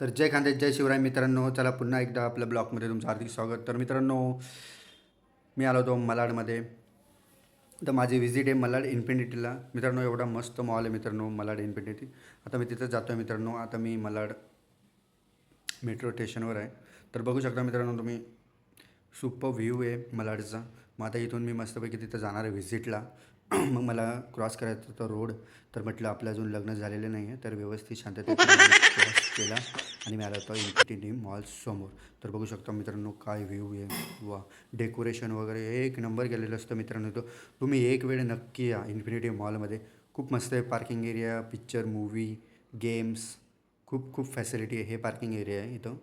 तर जय खानदेश जय शिवराय मित्रांनो, चला पुन्हा एकदा आपल्या ब्लॉगमध्ये तुमचं हार्दिक स्वागत. तर मित्रांनो, मी आलो होतो मलाडमध्ये. तर माझी व्हिजिट आहे मलाड इन्फिनिटीला. मित्रांनो, एवढा मस्त मॉल आहे मित्रांनो मलाड इन्फिनिटी. आता मी तिथं जातो आहे मित्रांनो. आता मी मलाड मेट्रो स्टेशनवर आहे. तर बघू शकता मित्रांनो तुम्ही, सुपर व्ह्यू आहे मलाडचा. मग आता इथून मी मस्तपैकी तिथं जाणार आहे व्हिजिटला. मग मला क्रॉस करायचा होता रोड. तर म्हटलं आपलं अजून लग्न झालेलं नाही आहे, तर व्यवस्थित शांततेत क्रॉस केला आणि मी आलो होतो इन्फिनिटी मॉल समोर. तर बघू शकता मित्रांनो काय व्ह्यू आहे. वा, डेकोरेशन वगैरे एक नंबर केलेलं असतं मित्रांनो. तो तुम्ही एक वेळ नक्की या इन्फिनिटी मॉलमध्ये. खूप मस्त आहे. Parking area, picture movie, games, खूप खूप फॅसिलिटी आहे. हे पार्किंग एरिया आहे इथं.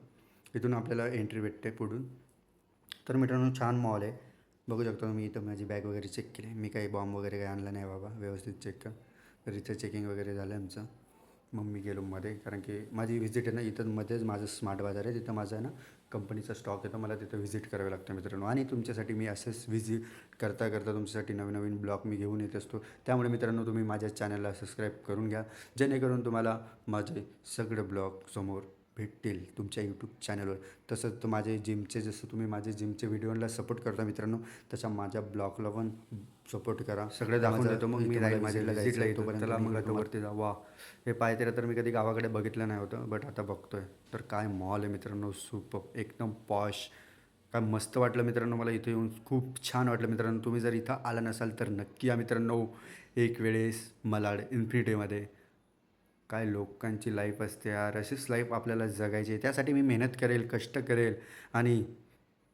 इथून आपल्याला एंट्री भेटते पुढून. तर मित्रांनो छान मॉल आहे. बघू शकता तुम्ही. इथं माझी बॅग वगैरे चेक केली. मी काही बॉम्ब वगैरे काही आणला नाही बाबा, व्यवस्थित चेक कर. तर इथं चेकिंग वगैरे झालं आमचं. मग मी गेलो मध्ये, कारण की माझी व्हिजिट आहे ना इथं मध्येच माझं स्मार्ट बाजार आहे. तिथं माझा आहे ना कंपनीचा स्टॉक येतो. मला तिथं व्हिजिट करावं लागतं मित्रांनो. आणि तुमच्यासाठी मी असेच व्हिजिट करता करता तुमच्यासाठी नवीन नवीन ब्लॉग मी घेऊन येत असतो. त्यामुळे मित्रांनो तुम्ही माझ्या चॅनलला सबस्क्राईब करून घ्या, जेणेकरून तुम्हाला माझे सगळे ब्लॉग समोर भेटतील तुमच्या यूट्यूब चॅनलवर. तसंच तर माझे जिमचे, जसं तुम्ही माझे जिमचे व्हिडिओला सपोर्ट करता मित्रांनो, तशा माझ्या ब्लॉगला पण सपोर्ट करा. सगळं दाखवून देतो. मग मी राहील माझ्या व्हिजिटला येतो. चला मग आता वरती जा. वा, हे पायथ्याला तर मी कधी गावाकडे बघितलं नाही होतं, बट आता बघतो आहे. तर काय मॉल आहे मित्रांनो, सुपर एकदम पॉश. काय मस्त वाटलं मित्रांनो मला इथे येऊन. खूप छान वाटलं मित्रांनो. तुम्ही जर इथं आला नसाल तर नक्की या मित्रांनो एक वेळेस मलाड इन्फिनिटीमध्ये. काय लोकांची लाईफ असते यार, अशीच लाईफ आपल्याला जगायची आहे. त्यासाठी मी मेहनत करेल, कष्ट करेल आणि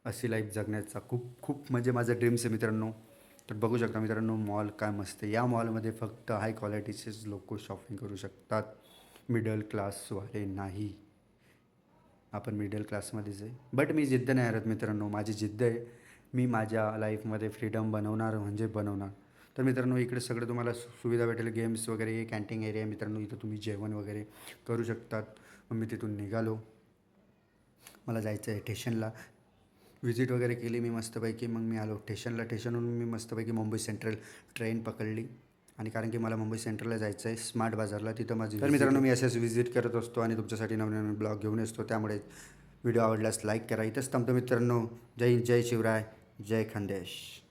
अशी लाईफ जगण्याचा खूप खूप म्हणजे माझं ड्रीम्स आहे मित्रांनो. तर बघू शकता मित्रांनो मॉल काय मस्त आहे. या मॉलमध्ये फक्त हाय क्वालिटीचेच लोक शॉपिंग करू शकतात, मिडल क्लासवाले नाही. आपण मिडल क्लासमध्येच आहे. बट मी जिद्द नाही हरत मित्रांनो. माझी जिद्द आहे. मी माझ्या लाईफमध्ये फ्रीडम बनवणार म्हणजे बनवणार. तर मित्रांनो इकडे सगळं तुम्हाला सुविधा भेटेल. गेम्स वगैरे, कॅन्टीन एरिया मित्रांनो. इथं तुम्ही जेवण वगैरे करू शकतात. मग मी तिथून निघालो. मला जायचं आहे स्टेशनला. व्हिजिट वगैरे केली मी मस्तपैकी. मग मी आलो स्टेशनला. स्टेशनवरून मी मस्तपैकी मुंबई सेंट्रल ट्रेन पकडली. आणि कारण की मला मुंबई सेंट्रलला जायचं आहे स्मार्ट बाजारला, तिथं माझी. तर मित्रांनो मी असेच व्हिजिट करत असतो आणि तुमच्यासाठी नवीन नवीन ब्लॉग घेऊन असतो. त्यामुळे व्हिडिओ आवडल्यास लाईक करा. इथंच थांबतो मित्रांनो. जय हिंद, जय शिवराय, जय खानदेश.